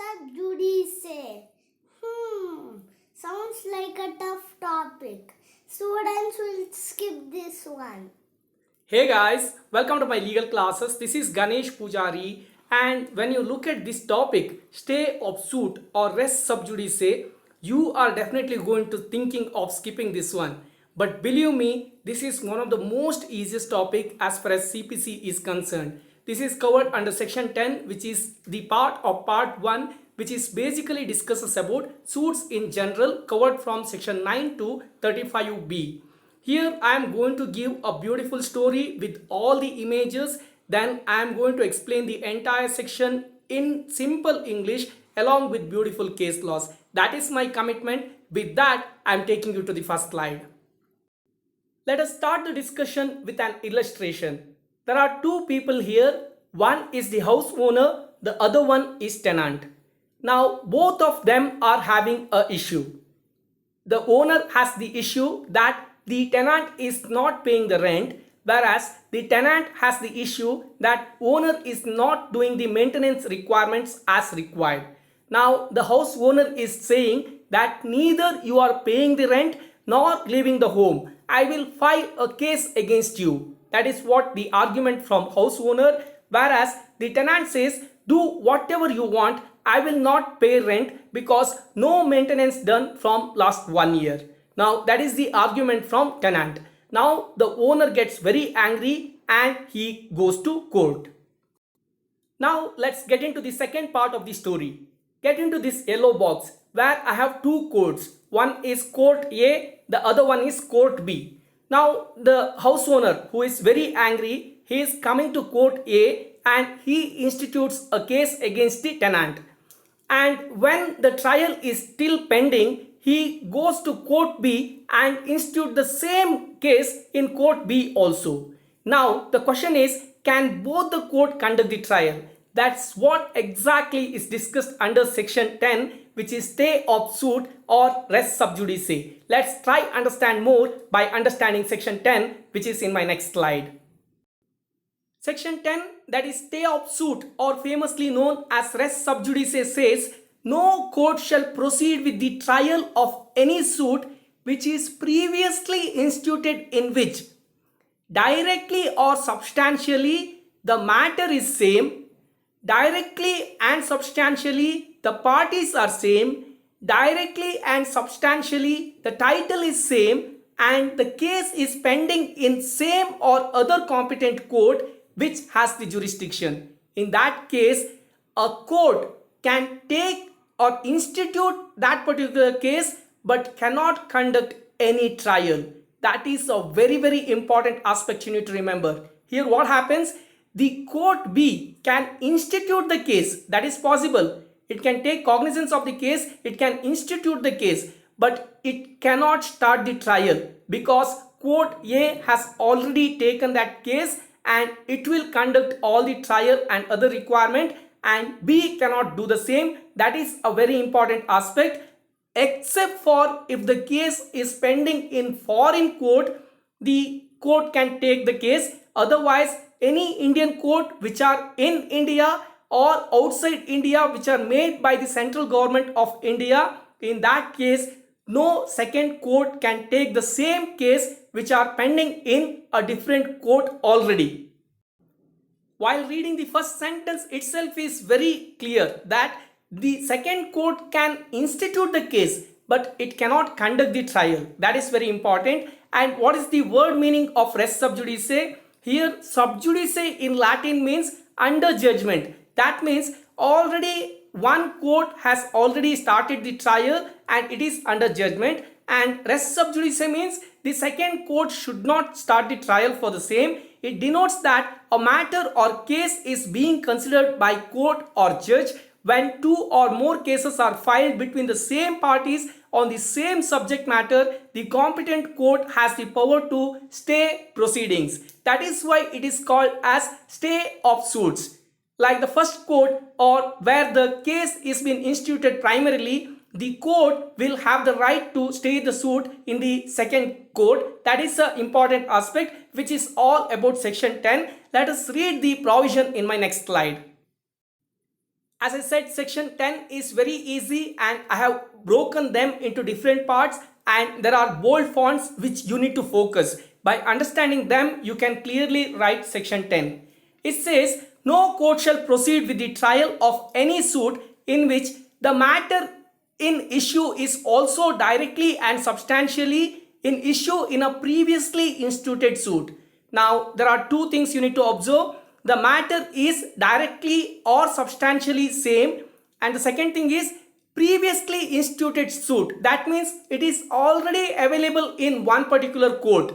up, Judice? Sounds like a tough topic. Students will skip this one. Hey guys, welcome to my legal classes. This is Ganesh Pujari, and when you look at this topic, stay of suit or res sub judice, you are definitely going to thinking of skipping this one. But believe me, this is one of the most easiest topic as far as CPC is concerned. This is covered under section 10, which is the part of part 1, which is basically discusses about suits in general, covered from section 9 to 35B. Here I am going to give a beautiful story with all the images. Then I am going to explain the entire section in simple English along with beautiful case laws. That is my commitment. With that, I am taking you to the first slide. Let us start the discussion with an illustration. There are two people here. One is the house owner, the other one is tenant. Now both of them are having a issue. The owner has the issue that the tenant is not paying the rent, whereas the tenant has the issue that owner is not doing the maintenance requirements as required. Now the house owner is saying that neither you are paying the rent nor leaving the home. I will file a case against you. That is what the argument from house owner, whereas the tenant says do whatever you want, I will not pay rent because no maintenance done from last 1 year. Now that is the argument from tenant. Now the owner gets very angry and he goes to court. Now let's get into the second part of the story. Get into this yellow box where I have two courts. One is court A, the other one is court B. Now the house owner, who is very angry, he is coming to court A and he institutes a case against the tenant. And when the trial is still pending, he goes to court B and institute the same case in court B also. Now the question is, can both the court conduct the trial? That's what exactly is discussed under section 10, which is stay of suit or res sub judice. Let's try understand more by understanding section 10, which is in my next slide. Section 10, that is stay of suit or famously known as res sub judice, says no court shall proceed with the trial of any suit which is previously instituted in which directly or substantially the matter is same, directly and substantially the parties are same, directly and substantially the title is same, and the case is pending in same or other competent court which has the jurisdiction. In that case, a court can take or institute that particular case but cannot conduct any trial. That is a very important aspect you need to remember. Here what happens? The court B can institute the case. That is possible. It can take cognizance of the case, it can institute the case, but it cannot start the trial because court A has already taken that case and it will conduct all the trial and other requirement, and B cannot do the same. That is a very important aspect, except for if the case is pending in foreign court, the court can take the case. Otherwise, any Indian court which are in India or outside India which are made by the central government of India, in that case no second court can take the same case which are pending in a different court already. While reading the first sentence itself is very clear that the second court can institute the case but it cannot conduct the trial. That is very important. And what is the word meaning of res sub judice? Here sub judice in Latin means under judgment. That means already one court has already started the trial and it is under judgment, and res sub judice means the second court should not start the trial for the same. It denotes that a matter or case is being considered by court or judge when two or more cases are filed between the same parties on the same subject matter. The competent court has the power to stay proceedings. That is why it is called as stay of suits. Like the first court or where the case is being instituted primarily, the court will have the right to stay the suit in the second court. That is an important aspect which is all about section 10. Let us read the provision in my next slide. As I said, section 10 is very easy and I have broken them into different parts, and there are bold fonts which you need to focus. By understanding them, you can clearly write section 10. It says, no court shall proceed with the trial of any suit in which the matter in issue is also directly and substantially in issue in a previously instituted suit. Now, there are two things you need to observe. The matter is directly or substantially same, and the second thing is previously instituted suit. That means it is already available in one particular court.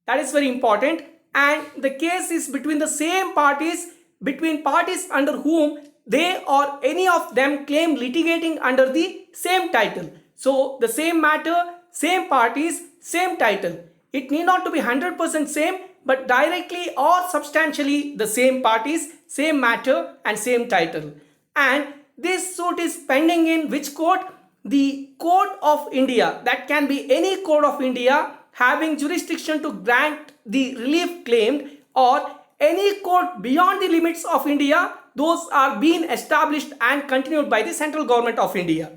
That is very important, and the case is between the same parties, between parties under whom they or any of them claim litigating under the same title. So the same matter, same parties, same title. It need not to be 100% same, but directly or substantially the same parties, same matter and same title. And this suit is pending in which court? The Court of India. That can be any court of India having jurisdiction to grant the relief claimed, or any court beyond the limits of India. Those are being established and continued by the central government of India.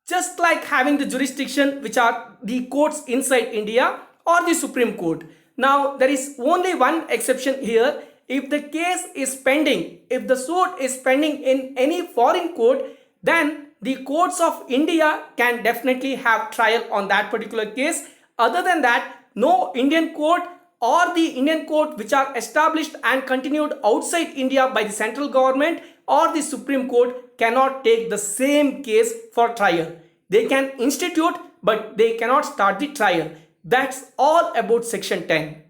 Just like having the jurisdiction which are the courts inside India or the Supreme Court. Now, there is only one exception here. If the case is pending, if the suit is pending in any foreign court, then the courts of India can definitely have trial on that particular case. Other than that, no Indian court or the Indian court which are established and continued outside India by the central government or the Supreme Court cannot take the same case for trial. They can institute, but they cannot start the trial. That's all about section 10.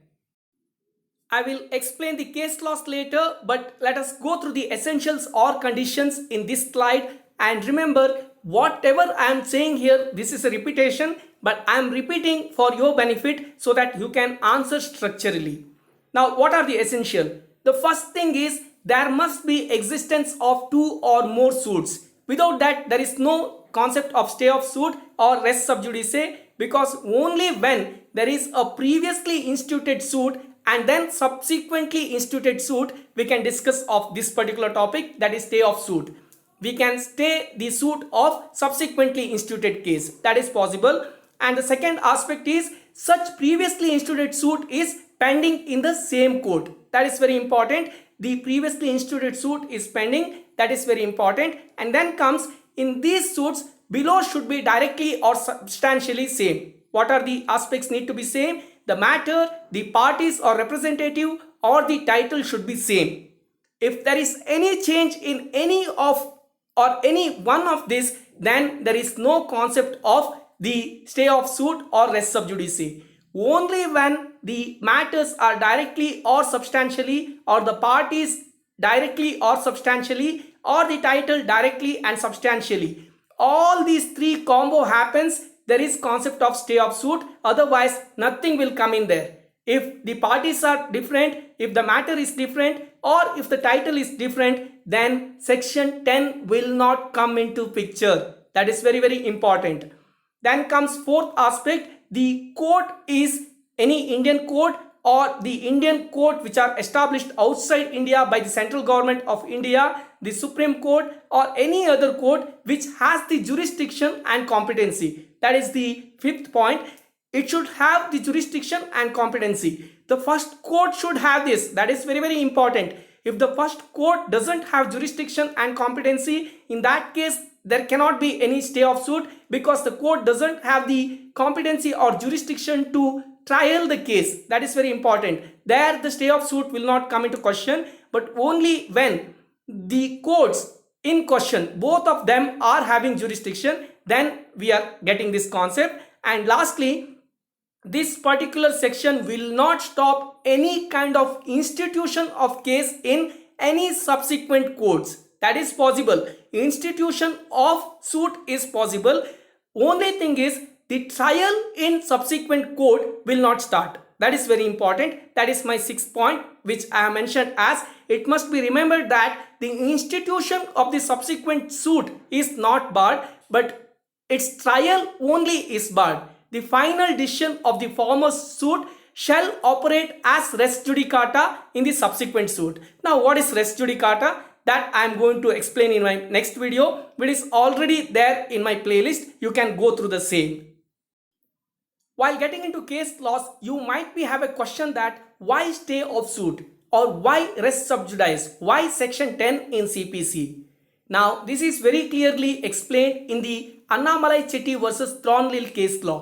I will explain the case laws later, but let us go through the essentials or conditions in this slide. And remember, whatever I am saying here, this is a repetition, but I am repeating for your benefit so that you can answer structurally. Now, what are the essential? The first thing is there must be existence of two or more suits. Without that, there is no concept of stay of suit or res sub judice, because only when there is a previously instituted suit and then subsequently instituted suit, we can discuss of this particular topic, that is stay of suit. We can stay the suit of subsequently instituted case. That is possible. And the second aspect is such previously instituted suit is pending in the same court. That is very important. The previously instituted suit is pending. That is very important. And then comes in these suits below should be directly or substantially same. What are the aspects need to be same? The matter, the parties or representative or the title should be same. If there is any change in any of or any one of this, then there is no concept of the stay of suit or res sub judice. Only when the matters are directly or substantially, or the parties directly or substantially, or the title directly and substantially, all these three combo happens, there is concept of stay of suit. Otherwise nothing will come in there. If the parties are different, if the matter is different, or if the title is different, then section 10 will not come into picture. That is very, very important. Then comes fourth aspect. The court is any Indian court or the Indian court which are established outside India by the central government of India, the Supreme Court or any other court which has the jurisdiction and competency. That is the fifth point. It should have the jurisdiction and competency. The first court should have this. That is very, very important. If the first court doesn't have jurisdiction and competency, in that case, there cannot be any stay of suit, because the court doesn't have the competency or jurisdiction to trial the case. That is very important. There, the stay of suit will not come into question, but only when the courts in question, both of them are having jurisdiction, then we are getting this concept. And lastly, this particular section will not stop any kind of institution of case in any subsequent courts. That is possible. Institution of suit is possible. Only thing is the trial in subsequent court will not start. That is very important. That is my sixth point, which I have mentioned as it must be remembered that the institution of the subsequent suit is not barred, but its trial only is barred. The final decision of the former suit shall operate as res judicata in the subsequent suit. Now, what is res judicata? that I am going to explain in my next video, which is already there in my playlist. You can go through the same. While getting into case laws, you might have a question that why stay of suit or why res sub judice, why section 10 in CPC. Now this is very clearly explained in the Annamalai Chetty versus Thornhill case law.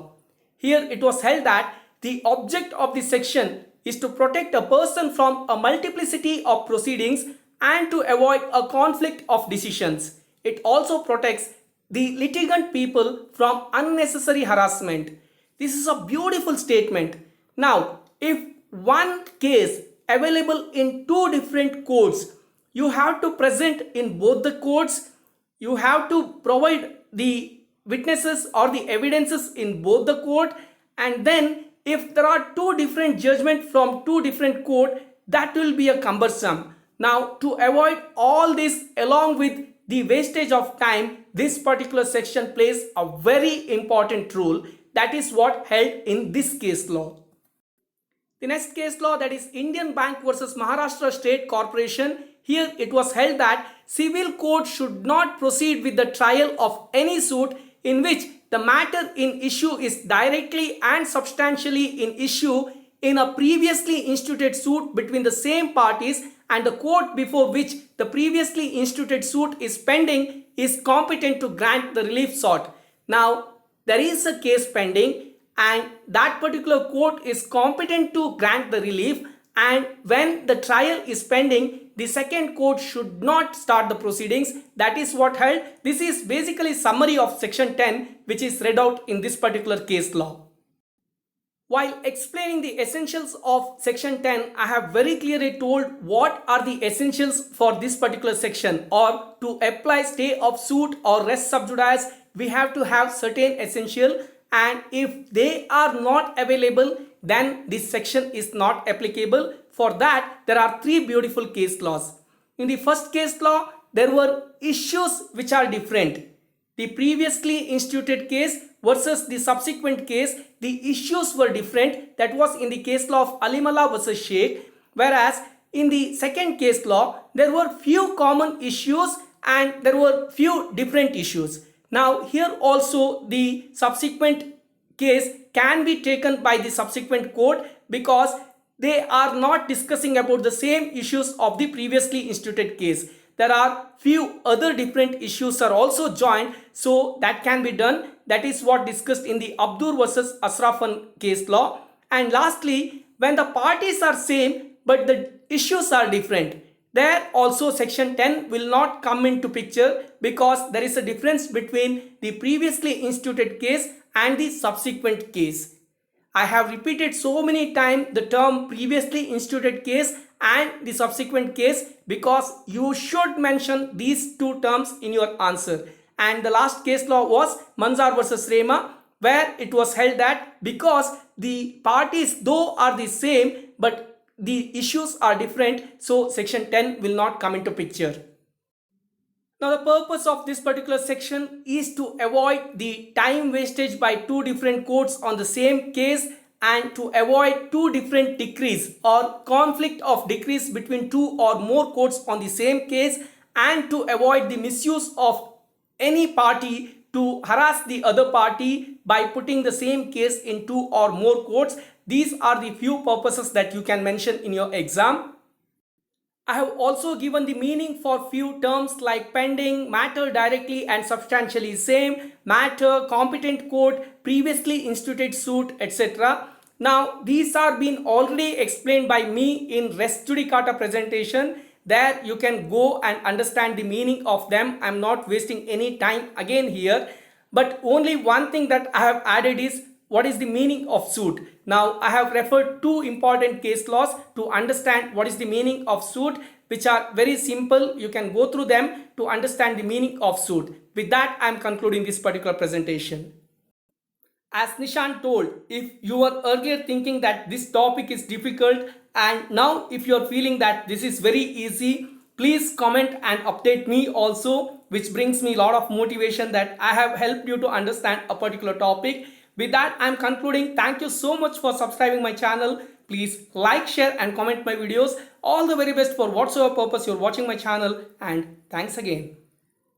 Here it was held that the object of this section is to protect a person from a multiplicity of proceedings and to avoid a conflict of decisions. It also protects the litigant people from unnecessary harassment. This is a beautiful statement. Now, if one case available in two different courts, you have to present in both the courts, you have to provide the witnesses or the evidences in both the court, and then if there are two different judgments from two different court, that will be a cumbersome. Now, to avoid all this along with the wastage of time, this particular section plays a very important role. That is what held in this case law. The next case law, that is Indian Bank versus Maharashtra State Corporation. Here it was held that civil court should not proceed with the trial of any suit in which the matter in issue is directly and substantially in issue in a previously instituted suit between the same parties, and the court before which the previously instituted suit is pending is competent to grant the relief sought. Now, there is a case pending and that particular court is competent to grant the relief, and when the trial is pending, the second court should not start the proceedings. That is what held. This is basically summary of section 10 which is read out in this particular case law. While explaining the essentials of section 10, I have very clearly told what are the essentials for this particular section, or to apply stay of suit or res sub judice, we have to have certain essential, and if they are not available, then this section is not applicable. For that, there are three beautiful case laws. In the first case law, there were issues which are different. The previously instituted case versus the subsequent case, the issues were different. That was in the case law of Alimala versus Sheikh. Whereas in the second case law, there were few common issues and there were few different issues. Now here also the subsequent case can be taken by the subsequent court because they are not discussing about the same issues of the previously instituted case. There are few other different issues are also joined, so that can be done. That is what discussed in the Abdur versus Asrafan case law. And lastly, when the parties are same but the issues are different, there also section 10 will not come into picture because there is a difference between the previously instituted case and the subsequent case. I have repeated so many times the term previously instituted case and the subsequent case because you should mention these two terms in your answer. And the last case law was Manzar versus Rema, where it was held that because the parties though are the same but the issues are different, so section 10 will not come into picture. Now the purpose of this particular section is to avoid the time wastage by two different courts on the same case and to avoid two different decrees or conflict of decrees between two or more courts on the same case, and to avoid the misuse of any party to harass the other party by putting the same case in two or more courts. These are the few purposes that you can mention in your exam. I have also given the meaning for few terms like pending, matter directly and substantially same, matter, competent court, previously instituted suit, etc. Now these are been already explained by me in res judicata presentation. There you can go and understand the meaning of them. I am not wasting any time again here. But only one thing that I have added is what is the meaning of suit. Now I have referred two important case laws to understand what is the meaning of suit, which are very simple. You can go through them to understand the meaning of suit. With that, I am concluding this particular presentation. As Nishan told, if you were earlier thinking that this topic is difficult and now if you are feeling that this is very easy, please comment and update me also, which brings me a lot of motivation that I have helped you to understand a particular topic. With that, I am concluding. Thank you so much for subscribing my channel. Please like, share and comment my videos. All the very best for whatsoever purpose you're watching my channel, and thanks again.